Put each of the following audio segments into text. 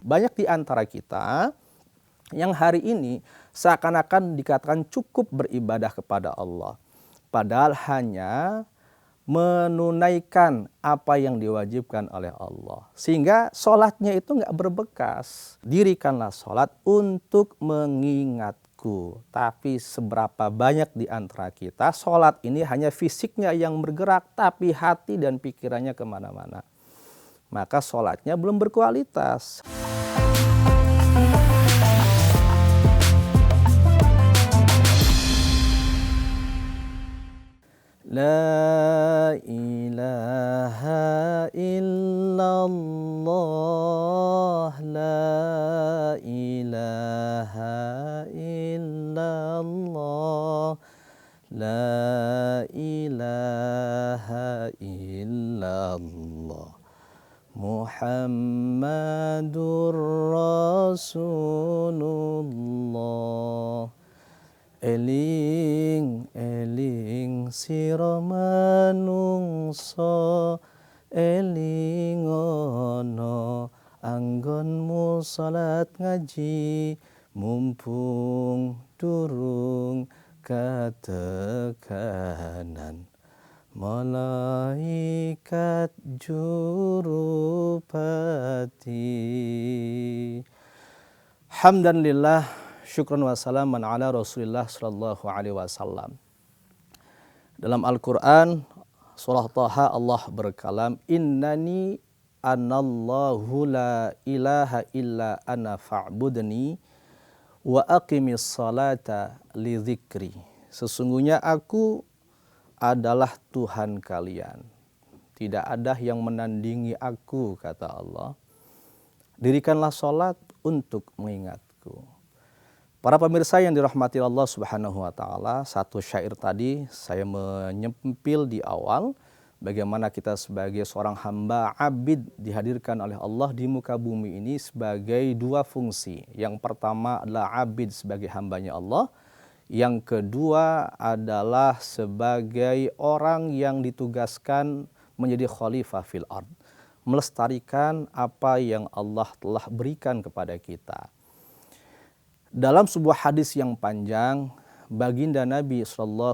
Banyak di antara kita yang hari ini seakan-akan dikatakan cukup beribadah kepada Allah. Padahal hanya menunaikan apa yang diwajibkan oleh Allah. Sehingga sholatnya itu nggak berbekas. Dirikanlah sholat untuk mengingatku. Tapi seberapa banyak di antara kita, sholat ini hanya fisiknya yang bergerak, tapi hati dan pikirannya kemana-mana. Maka sholatnya belum berkualitas. La ilaha illallah, la ilaha illallah, la ilaha illallah, Muhammadur Rasulullah. Eling eling sira manungsa, eling ana anggonmu salat ngaji, mumpung durung katekanan malaikat jurupati. Hamdan lillah, syukran wa salaman ala Rasulillah sallallahu alaihi wasallam. Dalam Al-Qur'an surah Thaha Allah berkalam, innani anallahu la ilaha illa ana fa'budni wa aqimis salata li dzikri. Sesungguhnya aku adalah Tuhan kalian. Tidak ada yang menandingi aku, kata Allah. Dirikanlah salat untuk mengingatku. Para pemirsa yang dirahmati Allah Subhanahu wa taala, satu syair tadi saya menyempil di awal bagaimana kita sebagai seorang hamba abid dihadirkan oleh Allah di muka bumi ini sebagai dua fungsi. Yang pertama adalah abid sebagai hambanya Allah, yang kedua adalah sebagai orang yang ditugaskan menjadi khalifah fil ard, melestarikan apa yang Allah telah berikan kepada kita. Dalam sebuah hadis yang panjang, baginda Nabi SAW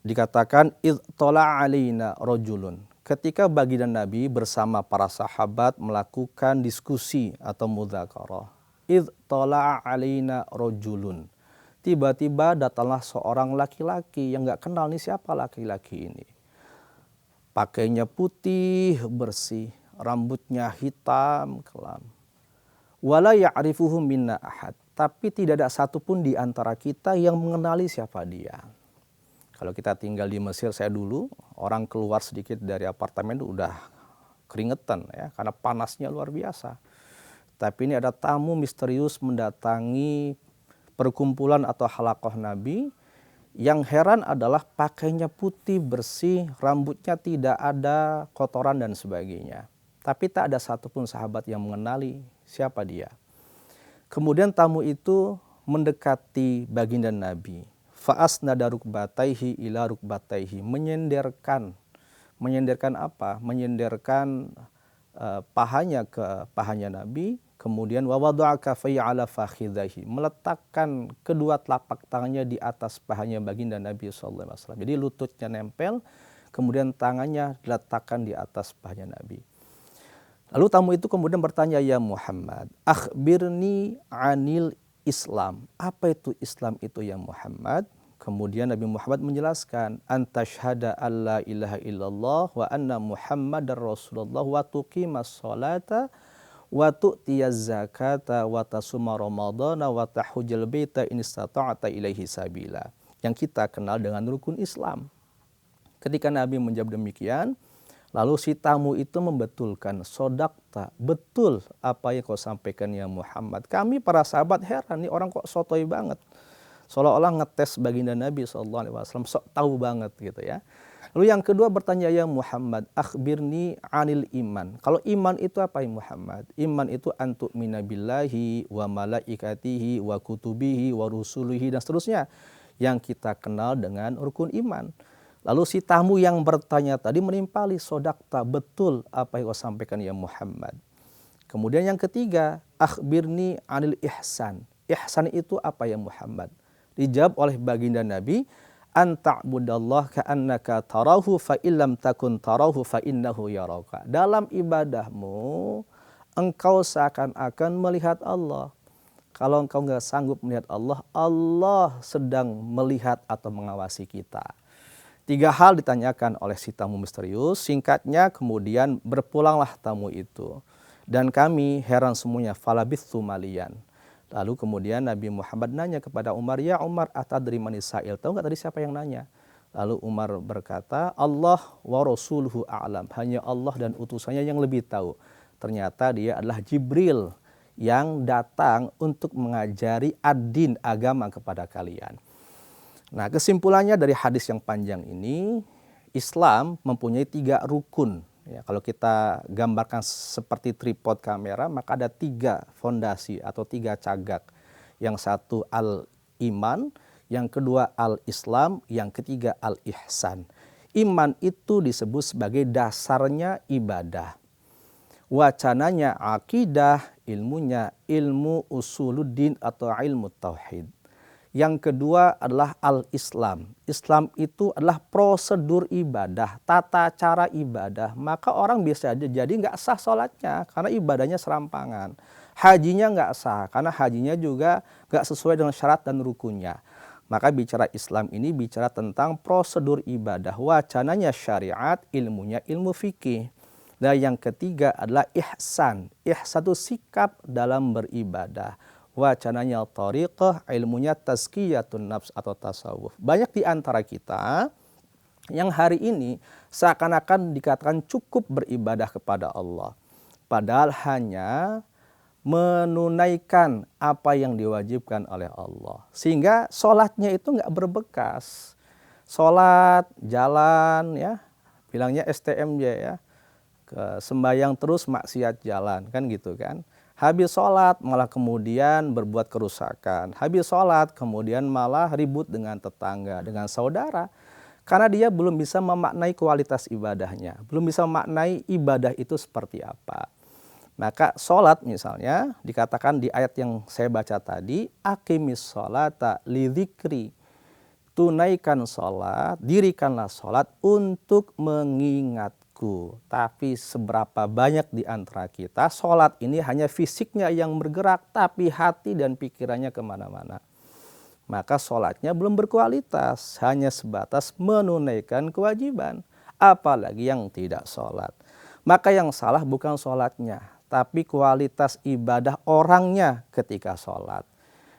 dikatakan, idh tola'a alaina rajulun. Ketika baginda Nabi bersama para sahabat melakukan diskusi atau mudzakarah, idh tola'a alaina rajulun. Tiba-tiba datanglah seorang laki-laki yang nggak kenal nih siapa laki-laki ini. Pakainya putih bersih, rambutnya hitam kelam. Wala ya'rifuhu minna ahad, tapi tidak ada satupun di antara kita yang mengenali siapa dia. Kalau kita tinggal di Mesir, saya dulu, orang keluar sedikit dari apartemen itu udah keringetan ya, karena panasnya luar biasa. Tapi ini ada tamu misterius mendatangi perkumpulan atau halaqah Nabi. Yang heran adalah pakainya putih bersih, rambutnya tidak ada kotoran dan sebagainya. Tapi tak ada satupun sahabat yang mengenali siapa dia. Kemudian tamu itu mendekati baginda Nabi. Fa'asnada rukbataihi ila rukbataihi. Menyenderkan apa? Menyenderkan pahanya ke pahanya Nabi. Kemudian wa wada'a kaffayhi ala fakhidhihi. Meletakkan kedua telapak tangannya di atas pahanya baginda Nabi sallallahu alaihi wasallam. Jadi lututnya nempel, kemudian tangannya diletakkan di atas pahanya Nabi. Lalu tamu itu kemudian bertanya, ya Muhammad, akhbirni anil Islam. Apa itu Islam itu ya Muhammad? Kemudian Nabi Muhammad menjelaskan, antashhada alla ilaha illallah wa anna Muhammadar Rasulullah wa tuqimas salata wa tu'tiyaz zakata wa tasuma ramadhana wa tahujjal baita in istata'ta ilaihi sabila. Yang kita kenal dengan rukun Islam. Ketika Nabi menjawab demikian, lalu si tamu itu membetulkan, sodakta, betul apa yang kau sampaikan ya Muhammad. Kami para sahabat heran, nih orang kok sotoy banget. Seolah-olah ngetes baginda Nabi SAW, sok tahu banget gitu ya. Lalu yang kedua bertanya, ya Muhammad, akhbirni anil iman. Kalau iman itu apa ya Muhammad? Iman itu antu'mina billahi wa malaikatihi wa kutubihi wa rusulihi dan seterusnya. Yang kita kenal dengan rukun iman. Lalu si tamu yang bertanya tadi menimpali, sodakta, betul apa yang kau sampaikan ya Muhammad. Kemudian yang ketiga, akhbirni anil ihsan. Ihsan itu apa ya Muhammad? Dijawab oleh baginda Nabi, anta'budallah ka'annaka tarahu fa illam takun tarahu fa innahu yaraka. Dalam ibadahmu engkau seakan-akan melihat Allah. Kalau engkau nggak sanggup melihat Allah, Allah sedang melihat atau mengawasi kita. 3 hal ditanyakan oleh si tamu misterius. Singkatnya kemudian berpulanglah tamu itu. Dan kami heran semuanya, falabithu maliyan. Lalu kemudian Nabi Muhammad nanya kepada Umar, ya Umar, atadri manis sa'il, tahu nggak tadi siapa yang nanya? Lalu Umar berkata, Allah wa rasuluhu a'lam, hanya Allah dan utusannya yang lebih tahu. Ternyata dia adalah Jibril yang datang untuk mengajari ad-din, agama kepada kalian. Nah, kesimpulannya dari hadis yang panjang ini, Islam mempunyai 3 rukun. Ya, kalau kita gambarkan seperti tripod kamera, maka ada 3 fondasi atau 3 cagak. Yang satu al-iman, yang kedua al-islam, yang ketiga al-ihsan. Iman itu disebut sebagai dasarnya ibadah. Wacananya akidah, ilmunya ilmu usuluddin atau ilmu tauhid. Yang kedua adalah al-Islam. Islam itu adalah prosedur ibadah, tata cara ibadah. Maka orang bisa aja jadi nggak sah sholatnya karena ibadahnya serampangan. Hajinya nggak sah karena hajinya juga nggak sesuai dengan syarat dan rukunnya. Maka bicara Islam ini bicara tentang prosedur ibadah. Wacananya syariat, ilmunya ilmu fikih. Dan yang ketiga adalah ihsan. Ihsan itu sikap dalam beribadah. Wacananya thariqah, ilmunya tazkiyatun nafs atau tasawuf. Banyak di antara kita yang hari ini seakan-akan dikatakan cukup beribadah kepada Allah. Padahal hanya menunaikan apa yang diwajibkan oleh Allah. Sehingga sholatnya itu nggak berbekas. Sholat, jalan, ya, bilangnya STMJ ya. Sembayang terus maksiat jalan, kan gitu kan. Habis sholat malah kemudian berbuat kerusakan. Habis sholat kemudian malah ribut dengan tetangga, dengan saudara. Karena dia belum bisa memaknai kualitas ibadahnya. Belum bisa memaknai ibadah itu seperti apa. Maka sholat misalnya dikatakan di ayat yang saya baca tadi, aqimis sholata lidzikri. Tunaikan sholat, dirikanlah sholat untuk mengingat. Tapi seberapa banyak di antara kita sholat ini hanya fisiknya yang bergerak, tapi hati dan pikirannya kemana-mana. Maka sholatnya belum berkualitas, hanya sebatas menunaikan kewajiban. Apalagi yang tidak sholat. Maka yang salah bukan sholatnya, tapi kualitas ibadah orangnya ketika sholat.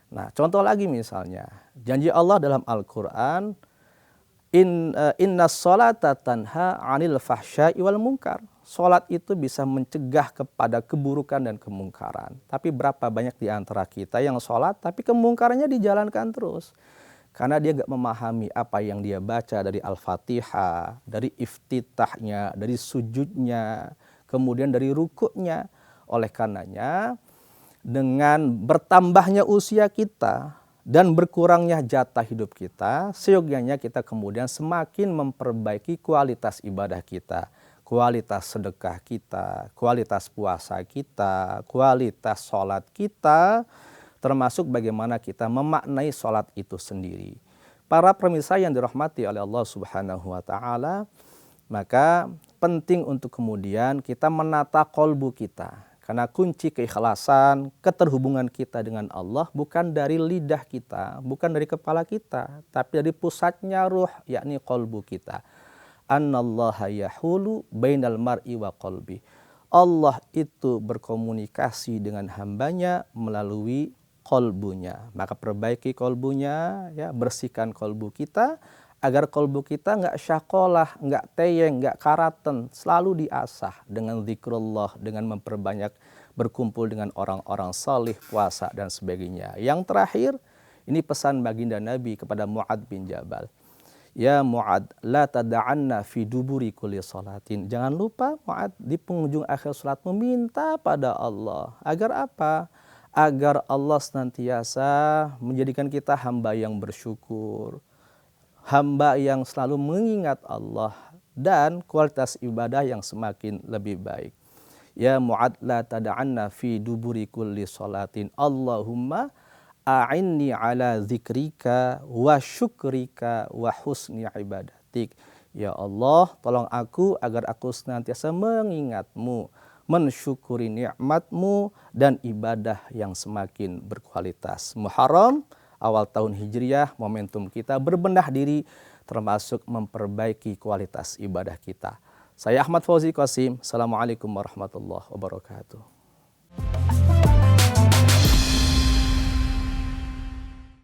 Nah, contoh lagi misalnya, janji Allah dalam Al-Quran, Inna sholata tanha anil fahsya'i wal munkar. Sholat itu bisa mencegah kepada keburukan dan kemungkaran. Tapi berapa banyak di antara kita yang sholat tapi kemungkarannya dijalankan terus. Karena dia gak memahami apa yang dia baca dari Al-Fatihah, dari iftitahnya, dari sujudnya, kemudian dari rukuknya. Oleh karenanya, dengan bertambahnya usia kita, dan berkurangnya jatah hidup kita, seyogyanya kita kemudian semakin memperbaiki kualitas ibadah kita, kualitas sedekah kita, kualitas puasa kita, kualitas sholat kita, termasuk bagaimana kita memaknai sholat itu sendiri. Para pemirsa yang dirahmati oleh Allah Subhanahu wa Ta'ala, maka penting untuk kemudian kita menata kolbu kita. Karena kunci keikhlasan, keterhubungan kita dengan Allah bukan dari lidah kita, bukan dari kepala kita, tapi dari pusatnya ruh, yakni kolbu kita. Annallaha yahulu bainal mar'i wa qalbi. Allah itu berkomunikasi dengan hambanya melalui kolbunya. Maka perbaiki kolbunya, ya, bersihkan kolbu kita, agar kolbu kita nggak syakolah, nggak teyeng, nggak karaten, selalu diasah dengan zikrullah, dengan memperbanyak berkumpul dengan orang-orang salih, puasa dan sebagainya. Yang terakhir, ini pesan baginda Nabi kepada Mu'adz bin Jabal. Ya Mu'adz, la tada'anna fi duburi kulli salatin. Jangan lupa Mu'adz, di penghujung akhir salat meminta pada Allah. Agar apa? Agar Allah senantiasa menjadikan kita hamba yang bersyukur, hamba yang selalu mengingat Allah, dan kualitas ibadah yang semakin lebih baik. Ya Mu'ad la tada'anna fi duburi kulli salatin. Allahumma a'inni ala zikrika wa syukrika wa husni ibadatik. Ya Allah, tolong aku agar aku senantiasa mengingatmu, mensyukuri nikmatmu dan ibadah yang semakin berkualitas. Muharram, awal tahun Hijriah, momentum kita berbenah diri termasuk memperbaiki kualitas ibadah kita. Saya Ahmad Fauzi Qasim. Assalamualaikum warahmatullahi wabarakatuh.